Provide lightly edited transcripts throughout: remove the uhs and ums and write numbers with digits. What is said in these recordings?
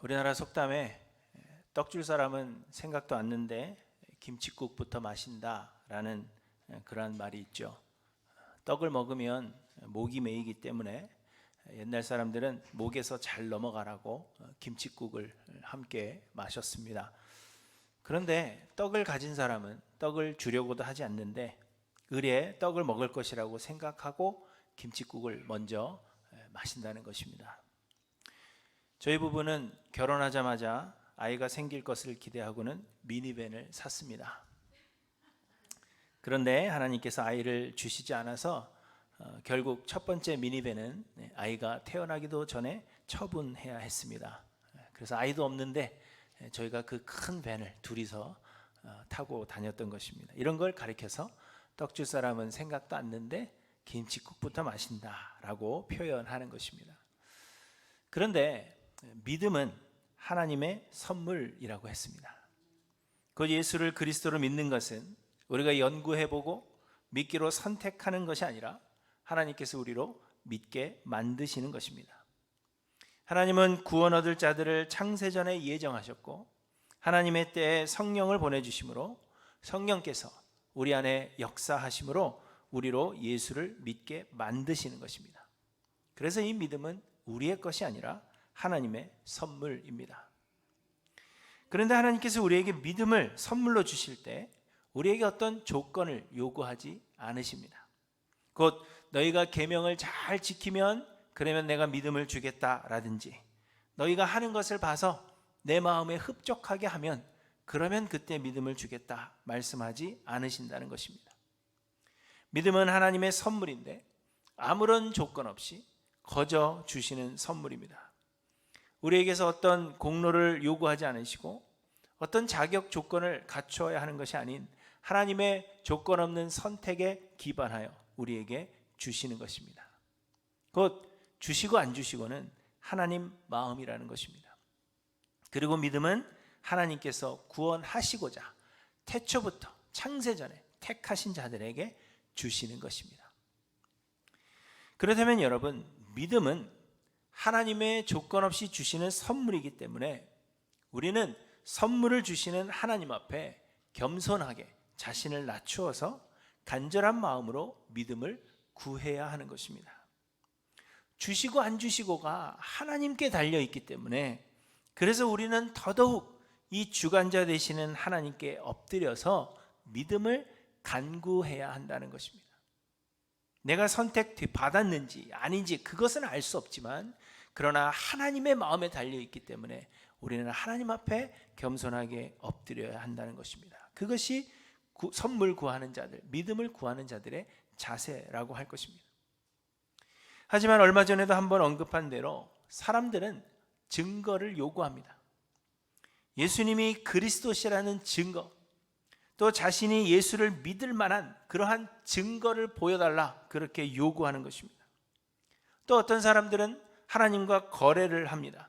우리나라 속담에 떡 줄 사람은 생각도 않는데 김칫국부터 마신다라는 그러한 말이 있죠. 떡을 먹으면 목이 메이기 때문에 옛날 사람들은 목에서 잘 넘어가라고 김칫국을 함께 마셨습니다. 그런데 떡을 가진 사람은 떡을 주려고도 하지 않는데 을에 떡을 먹을 것이라고 생각하고 김칫국을 먼저 마신다는 것입니다. 저희 부부는 결혼하자마자 아이가 생길 것을 기대하고는 미니밴을 샀습니다. 그런데 하나님께서 아이를 주시지 않아서 결국 첫 번째 미니밴은 아이가 태어나기도 전에 처분해야 했습니다. 그래서 아이도 없는데 저희가 그 큰 밴을 둘이서 타고 다녔던 것입니다. 이런 걸 가리켜서 떡 줄 사람은 생각도 않는데 김칫국부터 마신다라고 표현하는 것입니다. 그런데 믿음은 하나님의 선물이라고 했습니다. 그 예수를 그리스도로 믿는 것은 우리가 연구해보고 믿기로 선택하는 것이 아니라 하나님께서 우리로 믿게 만드시는 것입니다. 하나님은 구원 얻을 자들을 창세전에 예정하셨고 하나님의 때에 성령을 보내주심으로 성령께서 우리 안에 역사하심으로 우리로 예수를 믿게 만드시는 것입니다. 그래서 이 믿음은 우리의 것이 아니라 하나님의 선물입니다. 그런데 하나님께서 우리에게 믿음을 선물로 주실 때 우리에게 어떤 조건을 요구하지 않으십니다. 곧 너희가 계명을 잘 지키면 그러면 내가 믿음을 주겠다라든지 너희가 하는 것을 봐서 내 마음에 흡족하게 하면 그러면 그때 믿음을 주겠다 말씀하지 않으신다는 것입니다. 믿음은 하나님의 선물인데 아무런 조건 없이 거저 주시는 선물입니다. 우리에게서 어떤 공로를 요구하지 않으시고 어떤 자격 조건을 갖춰야 하는 것이 아닌 하나님의 조건 없는 선택에 기반하여 우리에게 주시는 것입니다. 곧 주시고 안 주시고는 하나님 마음이라는 것입니다. 그리고 믿음은 하나님께서 구원하시고자 태초부터 창세전에 택하신 자들에게 주시는 것입니다. 그렇다면 여러분, 믿음은 하나님의 조건 없이 주시는 선물이기 때문에 우리는 선물을 주시는 하나님 앞에 겸손하게 자신을 낮추어서 간절한 마음으로 믿음을 구해야 하는 것입니다. 주시고 안 주시고가 하나님께 달려있기 때문에 그래서 우리는 더더욱 이 주관자 되시는 하나님께 엎드려서 믿음을 간구해야 한다는 것입니다. 내가 선택받았는지 아닌지 그것은 알 수 없지만 그러나 하나님의 마음에 달려있기 때문에 우리는 하나님 앞에 겸손하게 엎드려야 한다는 것입니다. 그것이 선물 구하는 자들, 믿음을 구하는 자들의 자세라고 할 것입니다. 하지만 얼마 전에도 한번 언급한 대로 사람들은 증거를 요구합니다. 예수님이 그리스도시라는 증거, 또 자신이 예수를 믿을 만한 그러한 증거를 보여달라 그렇게 요구하는 것입니다. 또 어떤 사람들은 하나님과 거래를 합니다.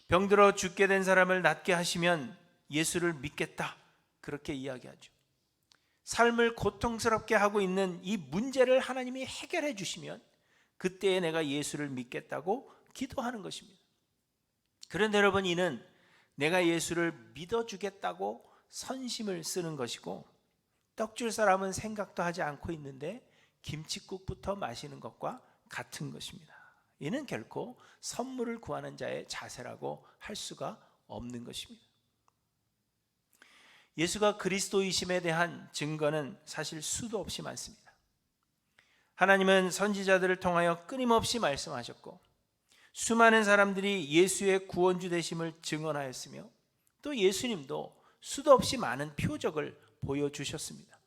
병들어 죽게 된 사람을 낫게 하시면 예수를 믿겠다 그렇게 이야기하죠. 삶을 고통스럽게 하고 있는 이 문제를 하나님이 해결해 주시면 그때에 내가 예수를 믿겠다고 기도하는 것입니다. 그런데 여러분, 이는 내가 예수를 믿어주겠다고 선심을 쓰는 것이고 떡 줄 사람은 생각도 하지 않고 있는데 김칫국부터 마시는 것과 같은 것입니다. 이는 결코 선물을 구하는 자의 자세라고 할 수가 없는 것입니다. 예수가 그리스도이심에 대한 증거는 사실 수도 없이 많습니다. 하나님은 선지자들을 통하여 끊임없이 말씀하셨고 수많은 사람들이 예수의 구원주 되심을 증언하였으며 또 예수님도 수도 없이 많은 표적을 보여주셨습니다.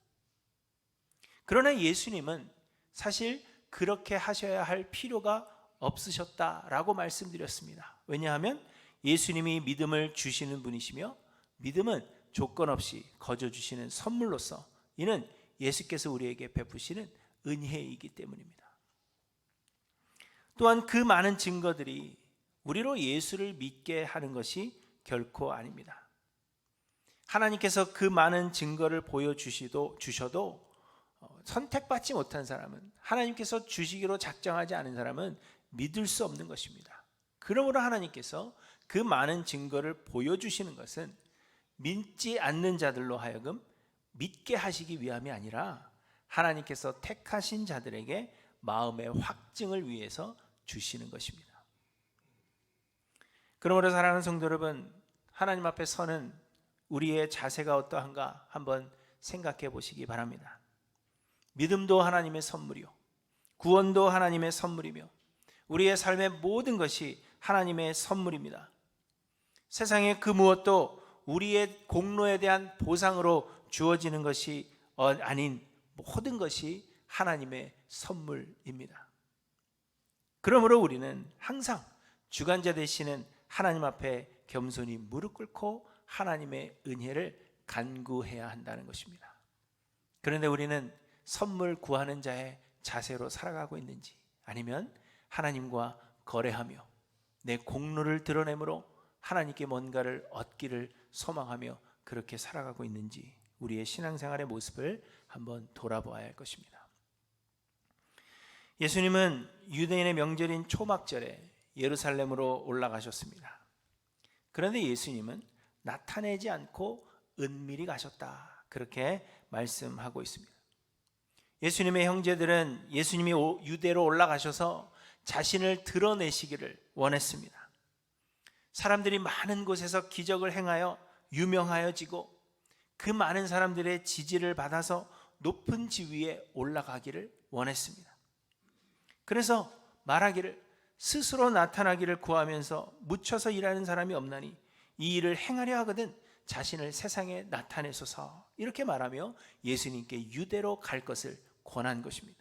그러나 예수님은 사실 그렇게 하셔야 할 필요가 없으셨다라고 말씀드렸습니다. 왜냐하면 예수님이 믿음을 주시는 분이시며 믿음은 조건 없이 거저 주시는 선물로서 이는 예수께서 우리에게 베푸시는 은혜이기 때문입니다. 또한 그 많은 증거들이 우리로 예수를 믿게 하는 것이 결코 아닙니다. 하나님께서 그 많은 증거를 보여주셔도 선택받지 못한 사람은, 하나님께서 주시기로 작정하지 않은 사람은 믿을 수 없는 것입니다. 그러므로 하나님께서 그 많은 증거를 보여주시는 것은 믿지 않는 자들로 하여금 믿게 하시기 위함이 아니라 하나님께서 택하신 자들에게 마음의 확증을 위해서 주시는 것입니다. 그러므로 사랑하는 성도 여러분, 하나님 앞에 서는 우리의 자세가 어떠한가 한번 생각해 보시기 바랍니다. 믿음도 하나님의 선물이요, 구원도 하나님의 선물이며 우리의 삶의 모든 것이 하나님의 선물입니다. 세상의 그 무엇도 우리의 공로에 대한 보상으로 주어지는 것이 아닌 모든 것이 하나님의 선물입니다. 그러므로 우리는 항상 주관자 되시는 하나님 앞에 겸손히 무릎 꿇고 하나님의 은혜를 간구해야 한다는 것입니다. 그런데 우리는 선물 구하는 자의 자세로 살아가고 있는지, 아니면 하나님과 거래하며 내 공로를 드러내므로 하나님께 뭔가를 얻기를 소망하며 그렇게 살아가고 있는지 우리의 신앙생활의 모습을 한번 돌아보아야 할 것입니다. 예수님은 유대인의 명절인 초막절에 예루살렘으로 올라가셨습니다. 그런데 예수님은 나타내지 않고 은밀히 가셨다, 그렇게 말씀하고 있습니다. 예수님의 형제들은 예수님이 유대로 올라가셔서 자신을 드러내시기를 원했습니다. 사람들이 많은 곳에서 기적을 행하여 유명하여지고 그 많은 사람들의 지지를 받아서 높은 지위에 올라가기를 원했습니다. 그래서 말하기를 스스로 나타나기를 구하면서 묻혀서 일하는 사람이 없나니 이 일을 행하려 하거든 자신을 세상에 나타내소서, 이렇게 말하며 예수님께 유대로 갈 것을 권한 것입니다.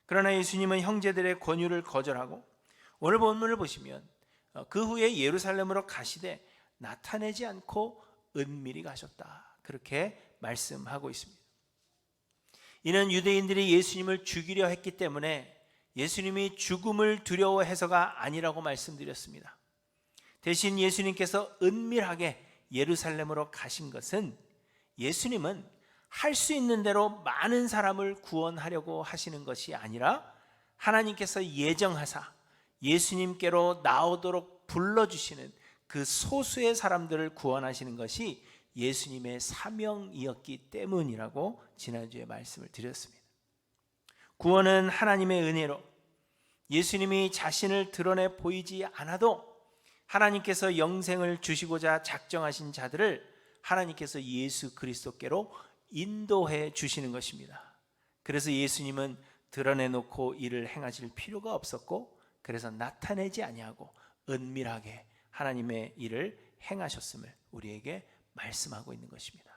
그러나 예수님은 형제들의 권유를 거절하고 오늘 본문을 보시면 그 후에 예루살렘으로 가시되 나타내지 않고 은밀히 가셨다, 그렇게 말씀하고 있습니다. 이는 유대인들이 예수님을 죽이려 했기 때문에 예수님이 죽음을 두려워해서가 아니라고 말씀드렸습니다. 대신 예수님께서 은밀하게 예루살렘으로 가신 것은 예수님은 할 수 있는 대로 많은 사람을 구원하려고 하시는 것이 아니라 하나님께서 예정하사 예수님께로 나오도록 불러주시는 그 소수의 사람들을 구원하시는 것이 예수님의 사명이었기 때문이라고 지난주에 말씀을 드렸습니다. 구원은 하나님의 은혜로 예수님이 자신을 드러내 보이지 않아도 하나님께서 영생을 주시고자 작정하신 자들을 하나님께서 예수 그리스도께로 인도해 주시는 것입니다. 그래서 예수님은 드러내놓고 일을 행하실 필요가 없었고, 그래서 나타내지 아니하고 은밀하게 하나님의 일을 행하셨음을 우리에게 말씀하고 있는 것입니다.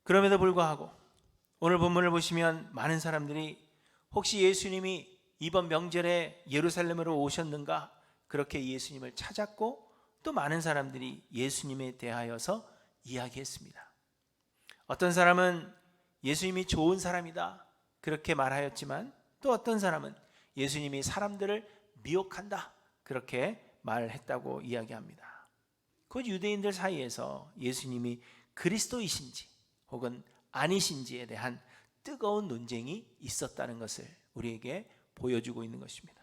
그럼에도 불구하고 오늘 본문을 보시면 많은 사람들이 혹시 예수님이 이번 명절에 예루살렘으로 오셨는가, 그렇게 예수님을 찾았고 또 많은 사람들이 예수님에 대하여서 이야기했습니다. 어떤 사람은 예수님이 좋은 사람이다, 그렇게 말하였지만 또 어떤 사람은 예수님이 사람들을 미혹한다, 그렇게 말했다고 이야기합니다. 그 유대인들 사이에서 예수님이 그리스도이신지 혹은 아니신지에 대한 뜨거운 논쟁이 있었다는 것을 우리에게 보여주고 있는 것입니다.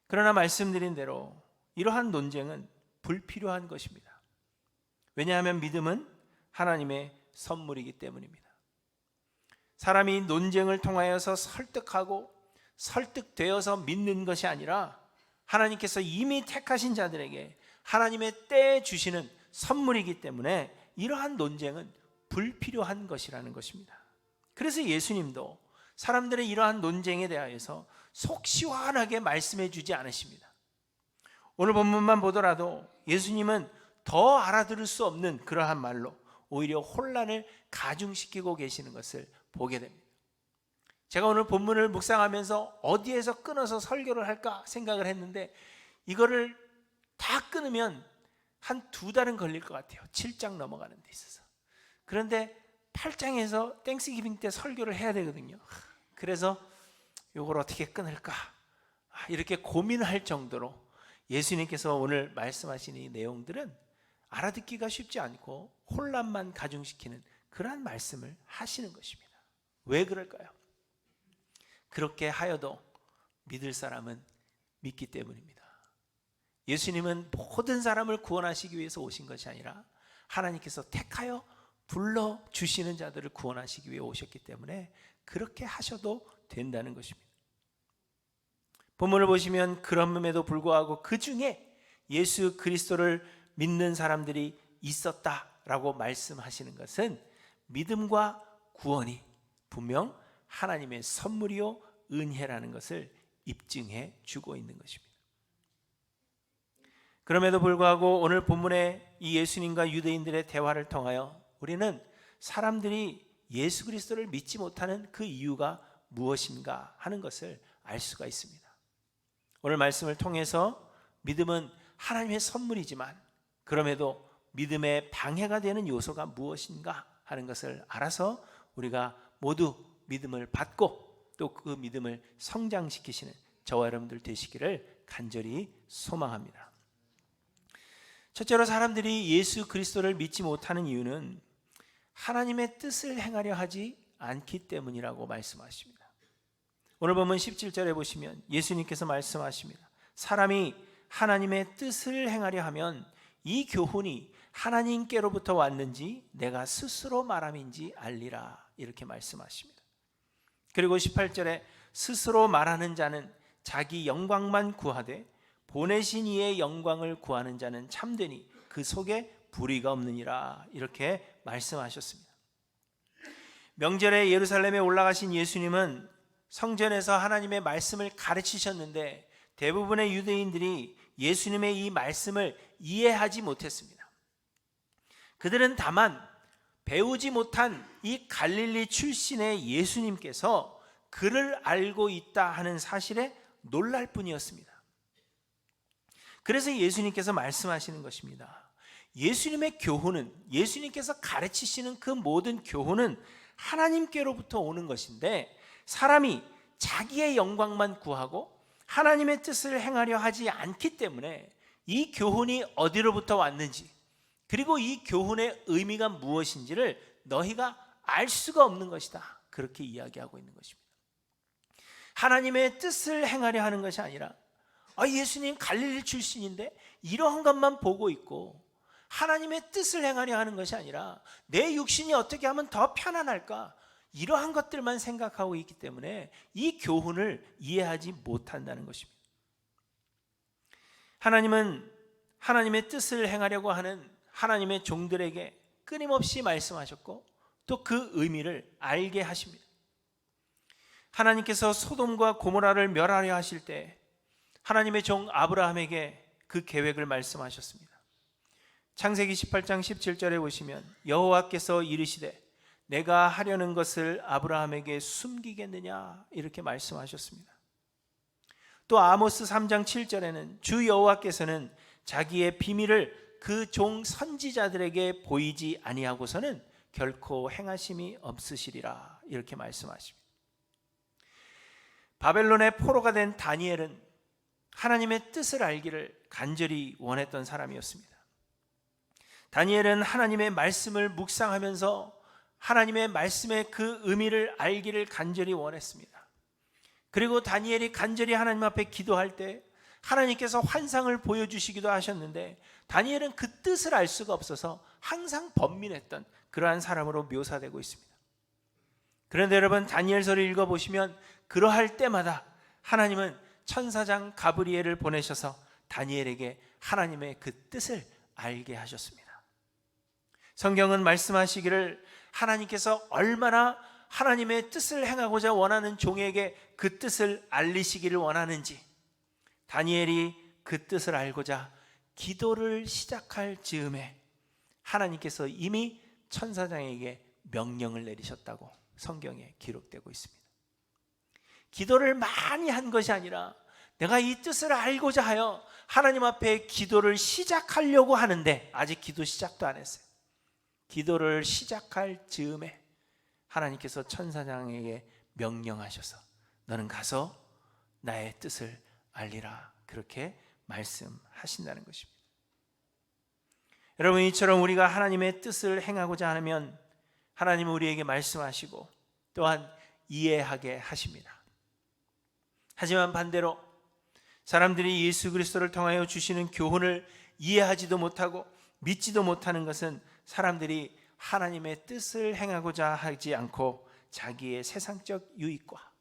그러나 말씀드린 대로 이러한 논쟁은 불필요한 것입니다. 왜냐하면 믿음은 하나님의 선물이기 때문입니다. 사람이 논쟁을 통하여서 설득하고 설득되어서 믿는 것이 아니라 하나님께서 이미 택하신 자들에게 하나님의 때에 주시는 선물이기 때문에 이러한 논쟁은 불필요한 것이라는 것입니다. 그래서 예수님도 사람들의 이러한 논쟁에 대하여서 속 시원하게 말씀해 주지 않으십니다. 오늘 본문만 보더라도 예수님은 더 알아들을 수 없는 그러한 말로 오히려 혼란을 가중시키고 계시는 것을 보게 됩니다. 제가 오늘 본문을 묵상하면서 어디에서 끊어서 설교를 할까 생각을 했는데 이거를 다 끊으면 한 2달은 걸릴 것 같아요. 7장 넘어가는 데 있어서. 그런데 8장에서 땡스기빙 때 설교를 해야 되거든요. 그래서 이걸 어떻게 끊을까 이렇게 고민할 정도로 예수님께서 오늘 말씀하신 이 내용들은 알아듣기가 쉽지 않고 혼란만 가중시키는 그러한 말씀을 하시는 것입니다. 왜 그럴까요? 그렇게 하여도 믿을 사람은 믿기 때문입니다. 예수님은 모든 사람을 구원하시기 위해서 오신 것이 아니라 하나님께서 택하여 불러주시는 자들을 구원하시기 위해 오셨기 때문에 그렇게 하셔도 된다는 것입니다. 본문을 보시면 그럼에도 불구하고 그 중에 예수 그리스도를 믿는 사람들이 있었다라고 말씀하시는 것은 믿음과 구원이 분명 하나님의 선물이요 은혜라는 것을 입증해 주고 있는 것입니다. 그럼에도 불구하고 오늘 본문의 이 예수님과 유대인들의 대화를 통하여 우리는 사람들이 예수 그리스도를 믿지 못하는 그 이유가 무엇인가 하는 것을 알 수가 있습니다. 오늘 말씀을 통해서 믿음은 하나님의 선물이지만 그럼에도 믿음의 방해가 되는 요소가 무엇인가 하는 것을 알아서 우리가 모두 믿음을 받고 또 그 믿음을 성장시키시는 저와 여러분들 되시기를 간절히 소망합니다. 첫째로 사람들이 예수 그리스도를 믿지 못하는 이유는 하나님의 뜻을 행하려 하지 않기 때문이라고 말씀하십니다. 오늘 본문 17절에 보시면 예수님께서 말씀하십니다. 사람이 하나님의 뜻을 행하려 하면 이 교훈이 하나님께로부터 왔는지 내가 스스로 말함인지 알리라 이렇게 말씀하십니다. 그리고 18절에 스스로 말하는 자는 자기 영광만 구하되 보내신 이의 영광을 구하는 자는 참되니 그 속에 불의가 없느니라 이렇게 말씀하셨습니다. 명절에 예루살렘에 올라가신 예수님은 성전에서 하나님의 말씀을 가르치셨는데 대부분의 유대인들이 예수님의 이 말씀을 이해하지 못했습니다. 그들은 다만 배우지 못한 이 갈릴리 출신의 예수님께서 그를 알고 있다 하는 사실에 놀랄 뿐이었습니다. 그래서 예수님께서 말씀하시는 것입니다. 예수님의 교훈은, 예수님께서 가르치시는 그 모든 교훈은 하나님께로부터 오는 것인데 사람이 자기의 영광만 구하고 하나님의 뜻을 행하려 하지 않기 때문에 이 교훈이 어디로부터 왔는지 그리고 이 교훈의 의미가 무엇인지를 너희가 알 수가 없는 것이다. 그렇게 이야기하고 있는 것입니다. 하나님의 뜻을 행하려 하는 것이 아니라 예수님 갈릴리 출신인데 이러한 것만 보고 있고 하나님의 뜻을 행하려 하는 것이 아니라 내 육신이 어떻게 하면 더 편안할까 이러한 것들만 생각하고 있기 때문에 이 교훈을 이해하지 못한다는 것입니다. 하나님은 하나님의 뜻을 행하려고 하는 하나님의 종들에게 끊임없이 말씀하셨고 또 그 의미를 알게 하십니다. 하나님께서 소돔과 고모라를 멸하려 하실 때 하나님의 종 아브라함에게 그 계획을 말씀하셨습니다. 창세기 18장 17절에 보시면 여호와께서 이르시되 내가 하려는 것을 아브라함에게 숨기겠느냐 이렇게 말씀하셨습니다. 또 아모스 3장 7절에는 주 여호와께서는 자기의 비밀을 그 종 선지자들에게 보이지 아니하고서는 결코 행하심이 없으시리라 이렇게 말씀하십니다. 바벨론의 포로가 된 다니엘은 하나님의 뜻을 알기를 간절히 원했던 사람이었습니다. 다니엘은 하나님의 말씀을 묵상하면서 하나님의 말씀의 그 의미를 알기를 간절히 원했습니다. 그리고 다니엘이 간절히 하나님 앞에 기도할 때 하나님께서 환상을 보여주시기도 하셨는데 다니엘은 그 뜻을 알 수가 없어서 항상 번민했던 그러한 사람으로 묘사되고 있습니다. 그런데 여러분 다니엘서를 읽어보시면 그러할 때마다 하나님은 천사장 가브리엘을 보내셔서 다니엘에게 하나님의 그 뜻을 알게 하셨습니다. 성경은 말씀하시기를 하나님께서 얼마나 하나님의 뜻을 행하고자 원하는 종에게 그 뜻을 알리시기를 원하는지 다니엘이 그 뜻을 알고자 기도를 시작할 즈음에 하나님께서 이미 천사장에게 명령을 내리셨다고 성경에 기록되고 있습니다. 기도를 많이 한 것이 아니라 내가 이 뜻을 알고자 하여 하나님 앞에 기도를 시작하려고 하는데 아직 기도 시작도 안 했어요. 기도를 시작할 즈음에 하나님께서 천사장에게 명령하셔서 너는 가서 나의 뜻을 알리라 그렇게 말씀하신다는 것입니다. 여러분 이처럼 우리가 하나님의 뜻을 행하고자 하면 하나님은 우리에게 말씀하시고 또한 이해하게 하십니다. 하지만 반대로 사람들이 예수 그리스도를 통하여 주시는 교훈을 이해하지도 못하고 믿지도 못하는 것은 사람들이 하나님의 뜻을 행하고자 하지 않고 자기의 세상적 유익과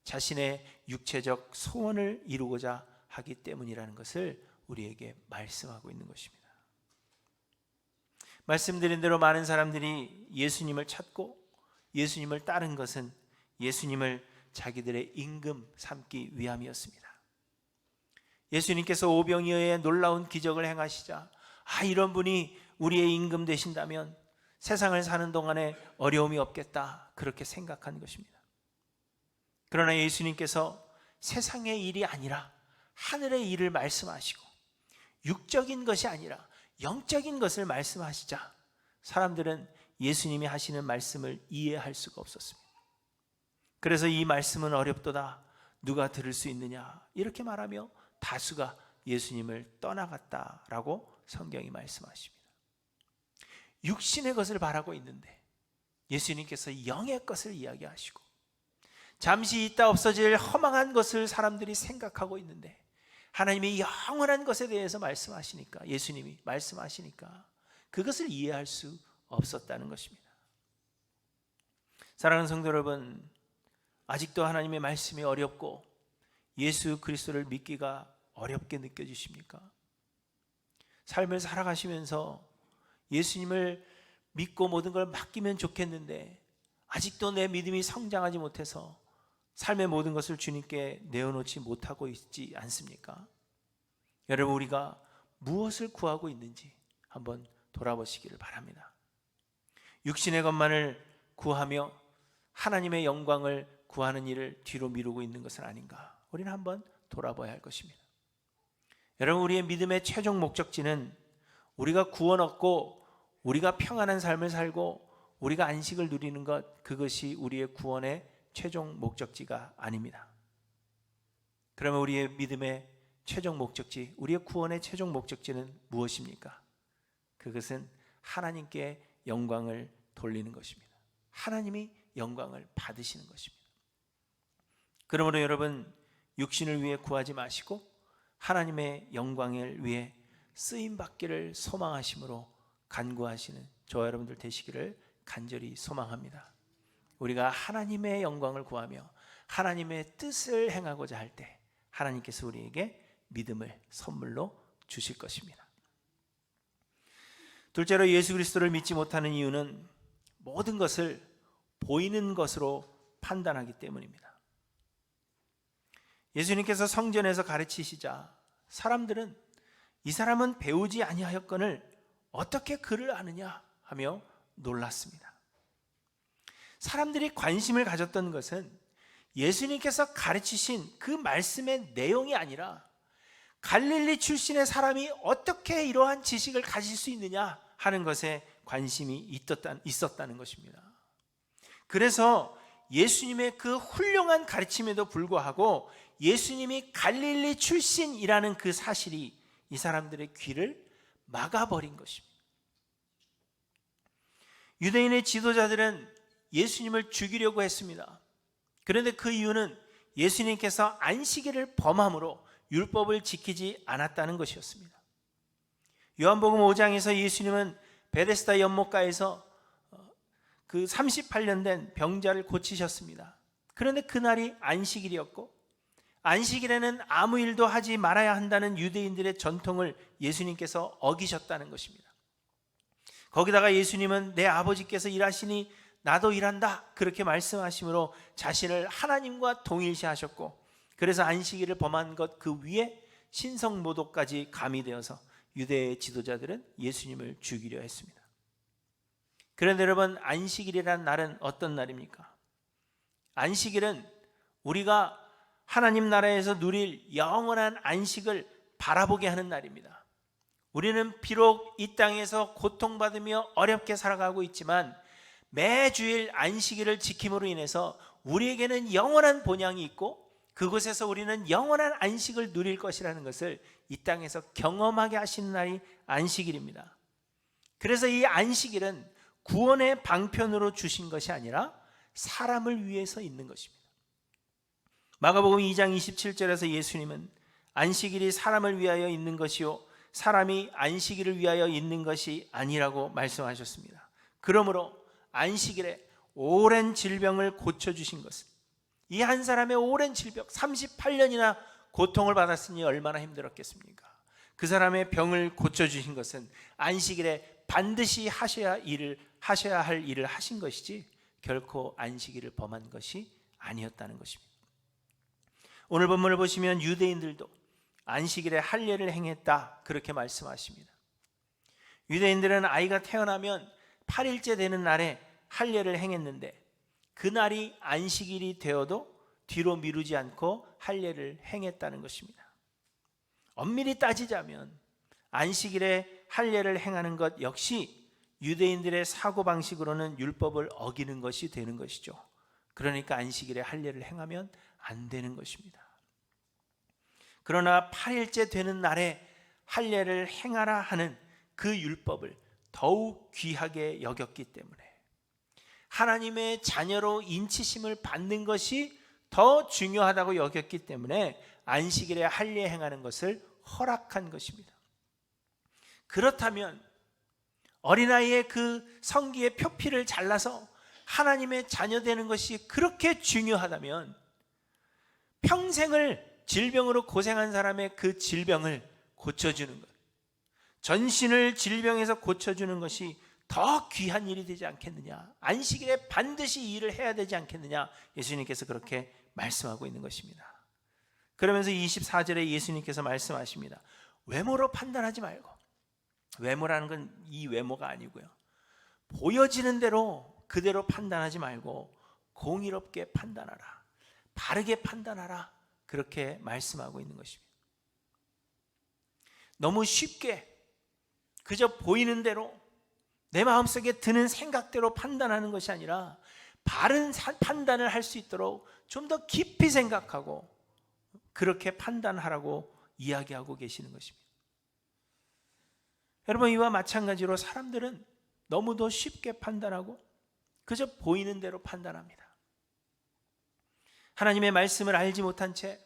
자신의 육체적 소원을 이루고자 하기 때문이라는 것을 우리에게 말씀하고 있는 것입니다. 말씀드린 대로 많은 사람들이 예수님을 찾고 예수님을 따른 것은 예수님을 자기들의 임금 삼기 위함이었습니다. 예수님께서 오병이어의 놀라운 기적을 행하시자 이런 분이 우리의 임금 되신다면 세상을 사는 동안에 어려움이 없겠다, 그렇게 생각한 것입니다. 그러나 예수님께서 세상의 일이 아니라 하늘의 일을 말씀하시고 육적인 것이 아니라 영적인 것을 말씀하시자 사람들은 예수님이 하시는 말씀을 이해할 수가 없었습니다. 그래서 이 말씀은 어렵도다, 누가 들을 수 있느냐, 이렇게 말하며 다수가 예수님을 떠나갔다라고 성경이 말씀하십니다. 육신의 것을 바라고 있는데 예수님께서 영의 것을 이야기하시고 잠시 있다 없어질 허망한 것을 사람들이 생각하고 있는데 하나님이 영원한 것에 대해서 말씀하시니까, 예수님이 말씀하시니까 그것을 이해할 수 없었다는 것입니다. 사랑하는 성도 여러분, 아직도 하나님의 말씀이 어렵고 예수 그리스도를 믿기가 어렵게 느껴지십니까? 삶을 살아가시면서 예수님을 믿고 모든 걸 맡기면 좋겠는데 아직도 내 믿음이 성장하지 못해서 삶의 모든 것을 주님께 내어놓지 못하고 있지 않습니까? 여러분, 우리가 무엇을 구하고 있는지 한번 돌아보시기를 바랍니다. 육신의 것만을 구하며 하나님의 영광을 구하는 일을 뒤로 미루고 있는 것은 아닌가? 우리는 한번 돌아봐야 할 것입니다. 여러분, 우리의 믿음의 최종 목적지는 우리가 구원 얻고 우리가 평안한 삶을 살고 우리가 안식을 누리는 것, 그것이 우리의 구원의 최종 목적지가 아닙니다. 그러면 우리의 믿음의 최종 목적지, 우리의 구원의 최종 목적지는 무엇입니까? 그것은 하나님께 영광을 돌리는 것입니다. 하나님이 영광을 받으시는 것입니다. 그러므로 여러분, 육신을 위해 구하지 마시고 하나님의 영광을 위해 쓰임받기를 소망하심으로 간구하시는 저와 여러분들 되시기를 간절히 소망합니다. 우리가 하나님의 영광을 구하며 하나님의 뜻을 행하고자 할 때 하나님께서 우리에게 믿음을 선물로 주실 것입니다. 둘째로, 예수 그리스도를 믿지 못하는 이유는 모든 것을 보이는 것으로 판단하기 때문입니다. 예수님께서 성전에서 가르치시자 사람들은 이 사람은 배우지 아니하였거늘 어떻게 그를 아느냐 하며 놀랐습니다. 사람들이 관심을 가졌던 것은 예수님께서 가르치신 그 말씀의 내용이 아니라 갈릴리 출신의 사람이 어떻게 이러한 지식을 가질 수 있느냐 하는 것에 관심이 있었다는 것입니다. 그래서 예수님의 그 훌륭한 가르침에도 불구하고 예수님이 갈릴리 출신이라는 그 사실이 이 사람들의 귀를 막아버린 것입니다. 유대인의 지도자들은 예수님을 죽이려고 했습니다. 그런데 그 이유는 예수님께서 안식일을 범함으로 율법을 지키지 않았다는 것이었습니다. 요한복음 5장에서 예수님은 베데스다 연못가에서 그 38년 된 병자를 고치셨습니다. 그런데 그날이 안식일이었고 안식일에는 아무 일도 하지 말아야 한다는 유대인들의 전통을 예수님께서 어기셨다는 것입니다. 거기다가 예수님은 내 아버지께서 일하시니 나도 일한다, 그렇게 말씀하심으로 자신을 하나님과 동일시하셨고, 그래서 안식일을 범한 것 그 위에 신성모독까지 가미되어서 유대의 지도자들은 예수님을 죽이려 했습니다. 그런데 여러분, 안식일이라는 날은 어떤 날입니까? 안식일은 우리가 하나님 나라에서 누릴 영원한 안식을 바라보게 하는 날입니다. 우리는 비록 이 땅에서 고통받으며 어렵게 살아가고 있지만 매주일 안식일을 지킴으로 인해서 우리에게는 영원한 본향이 있고 그곳에서 우리는 영원한 안식을 누릴 것이라는 것을 이 땅에서 경험하게 하시는 날이 안식일입니다. 그래서 이 안식일은 구원의 방편으로 주신 것이 아니라 사람을 위해서 있는 것입니다. 마가복음 2장 27절에서 예수님은 안식일이 사람을 위하여 있는 것이요 사람이 안식일을 위하여 있는 것이 아니라고 말씀하셨습니다. 그러므로 안식일에 오랜 질병을 고쳐주신 것은, 이 한 사람의 오랜 질병 38년이나 고통을 받았으니 얼마나 힘들었겠습니까? 그 사람의 병을 고쳐주신 것은 안식일에 반드시 하셔야 할 일을 하신 것이지 결코 안식일을 범한 것이 아니었다는 것입니다. 오늘 본문을 보시면 유대인들도 안식일에 할례를 행했다 그렇게 말씀하십니다. 유대인들은 아이가 태어나면 8일째 되는 날에 할례를 행했는데 그날이 안식일이 되어도 뒤로 미루지 않고 할례를 행했다는 것입니다. 엄밀히 따지자면 안식일에 할례를 행하는 것 역시 유대인들의 사고방식으로는 율법을 어기는 것이 되는 것이죠. 그러니까 안식일에 할례를 행하면 안 되는 것입니다. 그러나 8일째 되는 날에 할례를 행하라 하는 그 율법을 더욱 귀하게 여겼기 때문에 하나님의 자녀로 인치심을 받는 것이 더 중요하다고 여겼기 때문에 안식일에 할례 행하는 것을 허락한 것입니다. 그렇다면 어린아이의 그 성기의 표피를 잘라서 하나님의 자녀 되는 것이 그렇게 중요하다면 평생을 질병으로 고생한 사람의 그 질병을 고쳐주는 것, 전신을 질병에서 고쳐주는 것이 더 귀한 일이 되지 않겠느냐, 안식일에 반드시 이 일을 해야 되지 않겠느냐, 예수님께서 그렇게 말씀하고 있는 것입니다. 그러면서 24절에 예수님께서 말씀하십니다. 외모로 판단하지 말고, 외모라는 건 이 외모가 아니고요, 보여지는 대로 그대로 판단하지 말고 공의롭게 판단하라, 바르게 판단하라, 그렇게 말씀하고 있는 것입니다. 너무 쉽게 그저 보이는 대로 내 마음속에 드는 생각대로 판단하는 것이 아니라 바른 판단을 할 수 있도록 좀 더 깊이 생각하고 그렇게 판단하라고 이야기하고 계시는 것입니다. 여러분, 이와 마찬가지로 사람들은 너무도 쉽게 판단하고 그저 보이는 대로 판단합니다. 하나님의 말씀을 알지 못한 채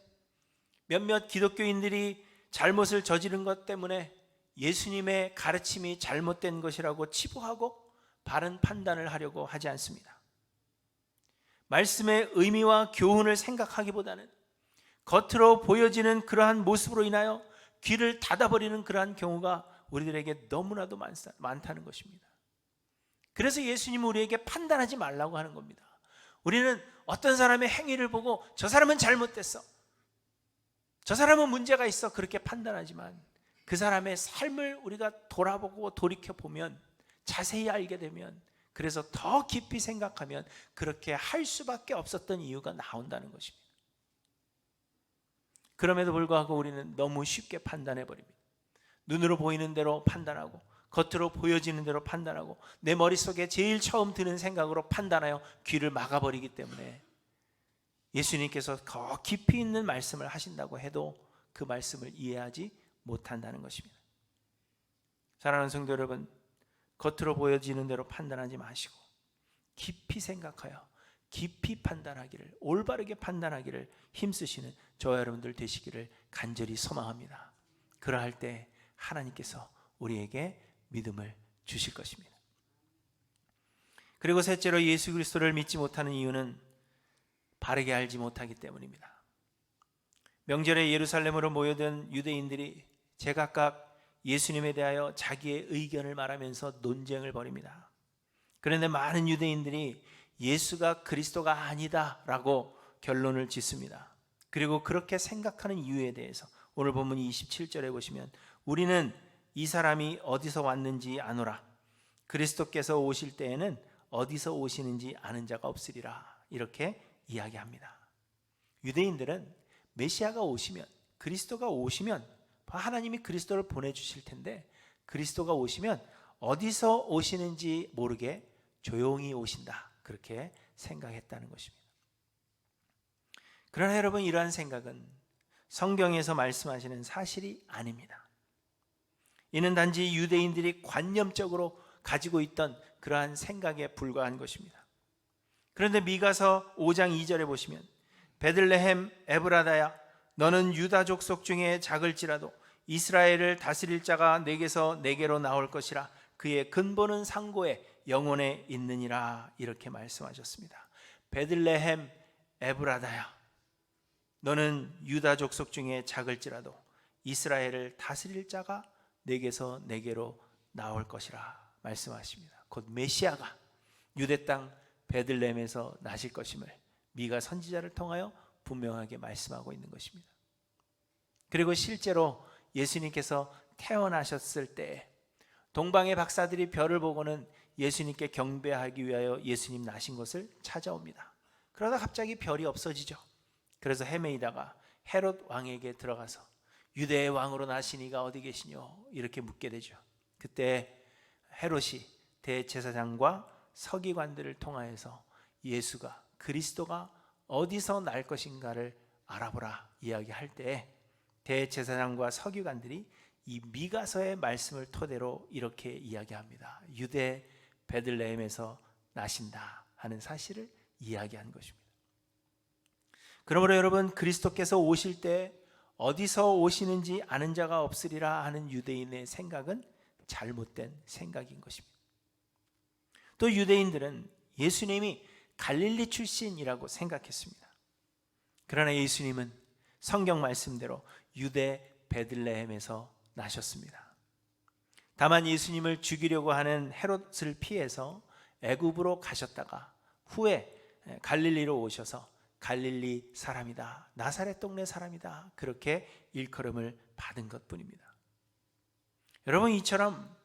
몇몇 기독교인들이 잘못을 저지른 것 때문에 예수님의 가르침이 잘못된 것이라고 치부하고 바른 판단을 하려고 하지 않습니다. 말씀의 의미와 교훈을 생각하기보다는 겉으로 보여지는 그러한 모습으로 인하여 귀를 닫아버리는 그러한 경우가 우리들에게 너무나도 많다는 것입니다. 그래서 예수님은 우리에게 판단하지 말라고 하는 겁니다. 우리는 어떤 사람의 행위를 보고 저 사람은 잘못됐어, 저 사람은 문제가 있어, 그렇게 판단하지만 그 사람의 삶을 우리가 돌아보고 돌이켜보면, 자세히 알게 되면, 그래서 더 깊이 생각하면 그렇게 할 수밖에 없었던 이유가 나온다는 것입니다. 그럼에도 불구하고 우리는 너무 쉽게 판단해버립니다. 눈으로 보이는 대로 판단하고 겉으로 보여지는 대로 판단하고 내 머릿속에 제일 처음 드는 생각으로 판단하여 귀를 막아버리기 때문에 예수님께서 더 깊이 있는 말씀을 하신다고 해도 그 말씀을 이해하지 못한다는 것입니다. 사랑하는 성도 여러분, 겉으로 보여지는 대로 판단하지 마시고 깊이 생각하여 깊이 판단하기를, 올바르게 판단하기를 힘쓰시는 저와 여러분들 되시기를 간절히 소망합니다. 그러할 때 하나님께서 우리에게 믿음을 주실 것입니다. 그리고 셋째로 예수 그리스도를 믿지 못하는 이유는 바르게 알지 못하기 때문입니다. 명절에 예루살렘으로 모여든 유대인들이 제각각 예수님에 대하여 자기의 의견을 말하면서 논쟁을 벌입니다. 그런데 많은 유대인들이 예수가 그리스도가 아니다라고 결론을 짓습니다. 그리고 그렇게 생각하는 이유에 대해서 오늘 본문 27절에 보시면 우리는 이 사람이 어디서 왔는지 아노라, 그리스도께서 오실 때에는 어디서 오시는지 아는 자가 없으리라, 이렇게 이야기합니다. 유대인들은 메시아가 오시면, 그리스도가 오시면 하나님이 그리스도를 보내주실 텐데 그리스도가 오시면 어디서 오시는지 모르게 조용히 오신다, 그렇게 생각했다는 것입니다. 그러나 여러분, 이러한 생각은 성경에서 말씀하시는 사실이 아닙니다. 이는 단지 유대인들이 관념적으로 가지고 있던 그러한 생각에 불과한 것입니다. 그런데 미가서 5장 2절에 보시면 베들레헴 에브라다야, 너는 유다 족속 중에 작을지라도 이스라엘을 다스릴 자가 내게서 내게로 나올 것이라. 그의 근본은 상고에 영원에 있느니라. 이렇게 말씀하셨습니다. 베들레헴 에브라다야, 너는 유다 족속 중에 작을지라도 이스라엘을 다스릴 자가 내게서 내게로 나올 것이라 말씀하십니다. 곧 메시아가 유대 땅 베들레헴에서 나실 것임을 미가 선지자를 통하여 분명하게 말씀하고 있는 것입니다. 그리고 실제로 예수님께서 태어나셨을 때 동방의 박사들이 별을 보고는 예수님께 경배하기 위하여 예수님 나신 곳을 찾아옵니다. 그러다 갑자기 별이 없어지죠. 그래서 헤매이다가 헤롯 왕에게 들어가서 유대의 왕으로 나신 이가 어디 계시뇨? 이렇게 묻게 되죠. 그때 헤롯이 대제사장과 서기관들을 통하여서 예수가, 그리스도가 어디서 날 것인가를 알아보라 이야기할 때 대제사장과 서기관들이 이 미가서의 말씀을 토대로 이렇게 이야기합니다. 유대 베들레헴에서 나신다 하는 사실을 이야기한 것입니다. 그러므로 여러분, 그리스도께서 오실 때 어디서 오시는지 아는 자가 없으리라 하는 유대인의 생각은 잘못된 생각인 것입니다. 또 유대인들은 예수님이 갈릴리 출신이라고 생각했습니다. 그러나 예수님은 성경 말씀대로 유대 베들레헴에서 나셨습니다. 다만 예수님을 죽이려고 하는 헤롯을 피해서 애굽으로 가셨다가 후에 갈릴리로 오셔서 갈릴리 사람이다, 나사렛 동네 사람이다, 그렇게 일컬음을 받은 것뿐입니다. 여러분, 이처럼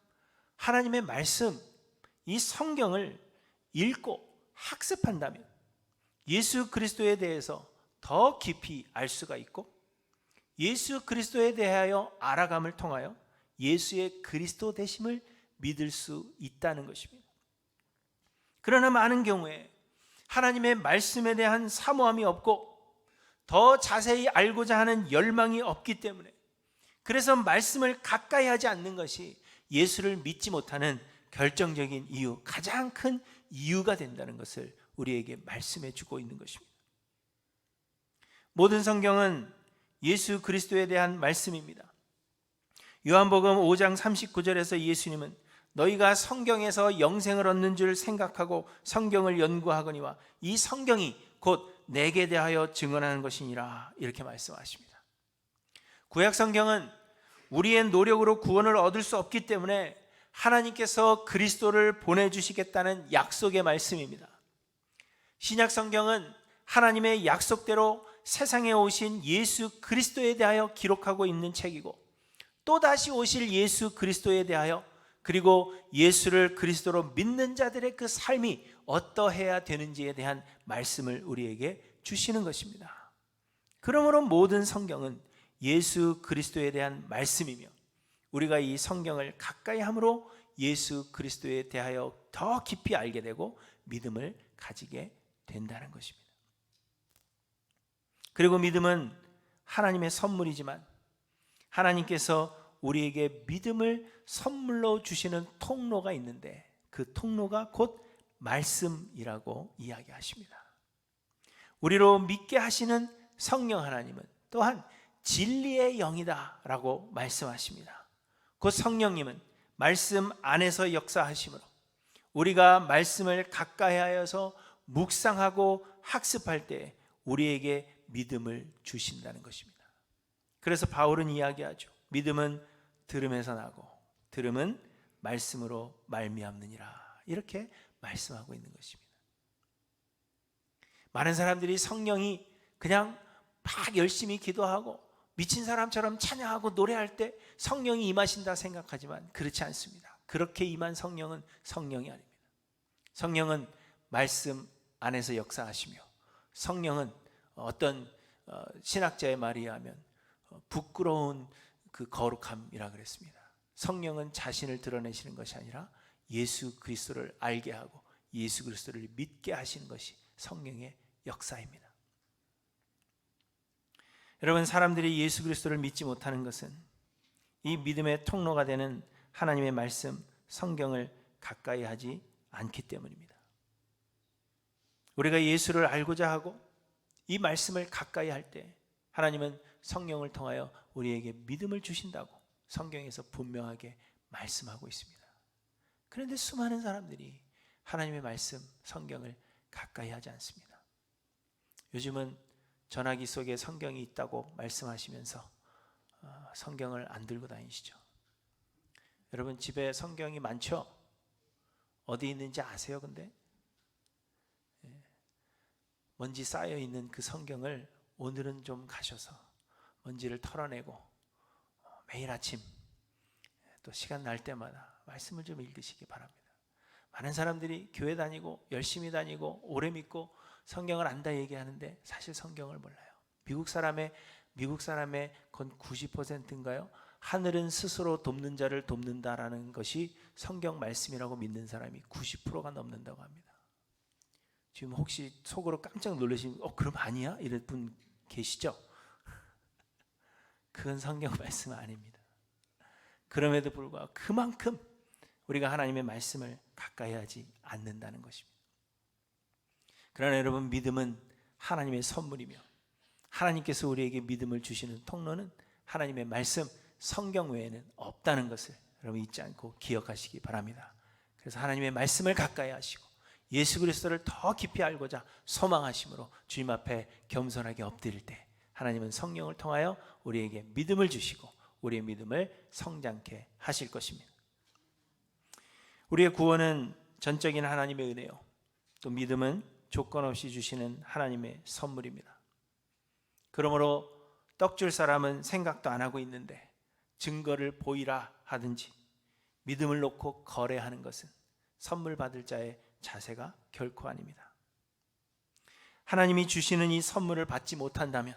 하나님의 말씀, 이 성경을 읽고 학습한다면 예수 그리스도에 대해서 더 깊이 알 수가 있고, 예수 그리스도에 대하여 알아감을 통하여 예수의 그리스도 되심을 믿을 수 있다는 것입니다. 그러나 많은 경우에 하나님의 말씀에 대한 사모함이 없고 더 자세히 알고자 하는 열망이 없기 때문에, 그래서 말씀을 가까이 하지 않는 것이 예수를 믿지 못하는 결정적인 이유, 가장 큰 이유가 된다는 것을 우리에게 말씀해 주고 있는 것입니다. 모든 성경은 예수 그리스도에 대한 말씀입니다. 요한복음 5장 39절에서 예수님은 너희가 성경에서 영생을 얻는 줄 생각하고 성경을 연구하거니와 이 성경이 곧 내게 대하여 증언하는 것이니라, 이렇게 말씀하십니다. 구약 성경은 우리의 노력으로 구원을 얻을 수 없기 때문에 하나님께서 그리스도를 보내주시겠다는 약속의 말씀입니다. 신약 성경은 하나님의 약속대로 세상에 오신 예수 그리스도에 대하여 기록하고 있는 책이고, 또다시 오실 예수 그리스도에 대하여, 그리고 예수를 그리스도로 믿는 자들의 그 삶이 어떠해야 되는지에 대한 말씀을 우리에게 주시는 것입니다. 그러므로 모든 성경은 예수 그리스도에 대한 말씀이며, 우리가 이 성경을 가까이 함으로 예수 그리스도에 대하여 더 깊이 알게 되고 믿음을 가지게 된다는 것입니다. 그리고 믿음은 하나님의 선물이지만 하나님께서 우리에게 믿음을 선물로 주시는 통로가 있는데, 그 통로가 곧 말씀이라고 이야기하십니다. 우리로 믿게 하시는 성령 하나님은 또한 진리의 영이다 라고 말씀하십니다. 곧 성령님은 말씀 안에서 역사하심으로 우리가 말씀을 가까이 하여서 묵상하고 학습할 때 우리에게 믿음을 주신다는 것입니다. 그래서 바울은 이야기하죠. 믿음은 들음에서 나고 들음은 말씀으로 말미암느니라, 이렇게 말씀하고 있는 것입니다. 많은 사람들이 성령이 그냥 막 열심히 기도하고 미친 사람처럼 찬양하고 노래할 때 성령이 임하신다 생각하지만 그렇지 않습니다. 그렇게 임한 성령은 성령이 아닙니다. 성령은 말씀 안에서 역사하시며, 성령은 어떤 신학자의 말에 의하면 부끄러운 그 거룩함이라 그랬습니다. 성령은 자신을 드러내시는 것이 아니라 예수 그리스도를 알게 하고 예수 그리스도를 믿게 하시는 것이 성령의 역사입니다. 여러분, 사람들이 예수 그리스도를 믿지 못하는 것은 이 믿음의 통로가 되는 하나님의 말씀, 성경을 가까이 하지 않기 때문입니다. 우리가 예수를 알고자 하고 이 말씀을 가까이 할 때 하나님은 성령을 통하여 우리에게 믿음을 주신다고 성경에서 분명하게 말씀하고 있습니다. 그런데 수많은 사람들이 하나님의 말씀, 성경을 가까이 하지 않습니다. 요즘은 전화기 속에 성경이 있다고 말씀하시면서 성경을 안 들고 다니시죠. 여러분 집에 성경이 많죠? 어디 있는지 아세요? 근데 먼지 쌓여 있는 그 성경을 오늘은 좀 가셔서 먼지를 털어내고 매일 아침 또 시간 날 때마다 말씀을 좀 읽으시기 바랍니다. 많은 사람들이 교회 다니고 열심히 다니고 오래 믿고 성경을 안다 얘기하는데 사실 성경을 몰라요. 미국 사람의 건 90%인가요? 하늘은 스스로 돕는 자를 돕는다라는 것이 성경 말씀이라고 믿는 사람이 90%가 넘는다고 합니다. 지금 혹시 속으로 깜짝 놀라시면 그럼 아니야? 이럴 분 계시죠? 그건 성경 말씀 아닙니다. 그럼에도 불구하고 그만큼 우리가 하나님의 말씀을 가까이 하지 않는다는 것입니다. 그러나 여러분, 믿음은 하나님의 선물이며 하나님께서 우리에게 믿음을 주시는 통로는 하나님의 말씀, 성경 외에는 없다는 것을 여러분 잊지 않고 기억하시기 바랍니다. 그래서 하나님의 말씀을 가까이 하시고 예수 그리스도를 더 깊이 알고자 소망하심으로 주님 앞에 겸손하게 엎드릴 때 하나님은 성령을 통하여 우리에게 믿음을 주시고 우리의 믿음을 성장케 하실 것입니다. 우리의 구원은 전적인 하나님의 은혜요, 또 믿음은 조건 없이 주시는 하나님의 선물입니다. 그러므로 떡줄 사람은 생각도 안 하고 있는데 증거를 보이라 하든지 믿음을 놓고 거래하는 것은 선물 받을 자의 자세가 결코 아닙니다. 하나님이 주시는 이 선물을 받지 못한다면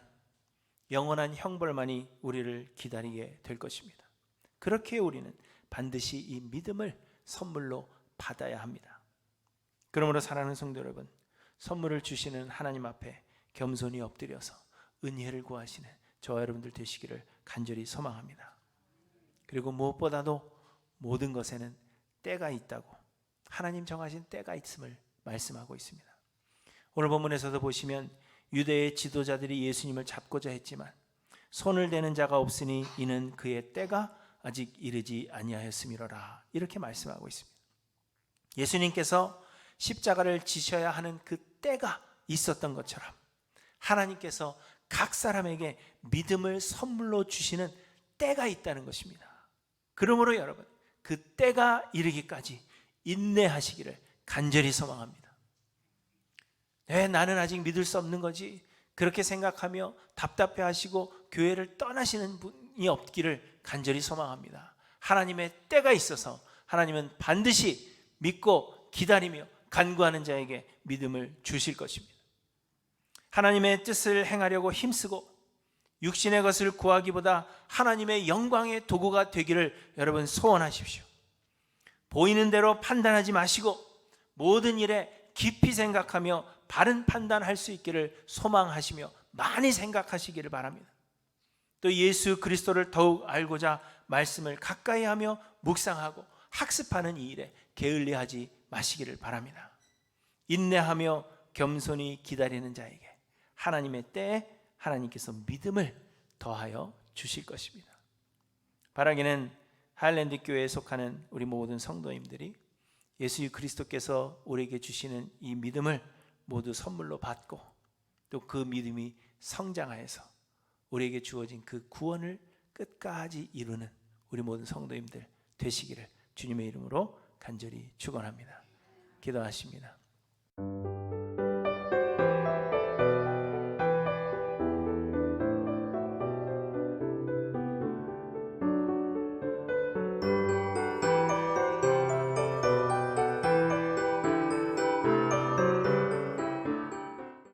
영원한 형벌만이 우리를 기다리게 될 것입니다. 그렇게 우리는 반드시 이 믿음을 선물로 받아야 합니다. 그러므로 사랑하는 성도 여러분, 선물을 주시는 하나님 앞에 겸손히 엎드려서 은혜를 구하시는 저와 여러분들 되시기를 간절히 소망합니다. 그리고 무엇보다도 모든 것에는 때가 있다고, 하나님 정하신 때가 있음을 말씀하고 있습니다. 오늘 본문에서도 보시면 유대의 지도자들이 예수님을 잡고자 했지만 손을 대는 자가 없으니 이는 그의 때가 아직 이르지 아니하였음이로라, 이렇게 말씀하고 있습니다. 예수님께서 십자가를 지셔야 하는 그 때가 있었던 것처럼 하나님께서 각 사람에게 믿음을 선물로 주시는 때가 있다는 것입니다. 그러므로 여러분, 그 때가 이르기까지 인내하시기를 간절히 소망합니다. 왜 나는 아직 믿을 수 없는 거지? 그렇게 생각하며 답답해 하시고 교회를 떠나시는 분이 없기를 간절히 소망합니다. 하나님의 때가 있어서 하나님은 반드시 믿고 기다리며 간구하는 자에게 믿음을 주실 것입니다. 하나님의 뜻을 행하려고 힘쓰고 육신의 것을 구하기보다 하나님의 영광의 도구가 되기를 여러분 소원하십시오. 보이는 대로 판단하지 마시고 모든 일에 깊이 생각하며 바른 판단할 수 있기를 소망하시며 많이 생각하시기를 바랍니다. 또 예수 그리스도를 더욱 알고자 말씀을 가까이 하며 묵상하고 학습하는 이 일에 게을리하지 마시기를 바랍니다. 인내하며 겸손히 기다리는 자에게 하나님의 때에 하나님께서 믿음을 더하여 주실 것입니다. 바라기는 하일랜드 교회에 속하는 우리 모든 성도님들이 예수 그리스도께서 우리에게 주시는 이 믿음을 모두 선물로 받고 또 그 믿음이 성장하여서 우리에게 주어진 그 구원을 끝까지 이루는 우리 모든 성도님들 되시기를 주님의 이름으로 간절히 축원합니다. 기도하십니다.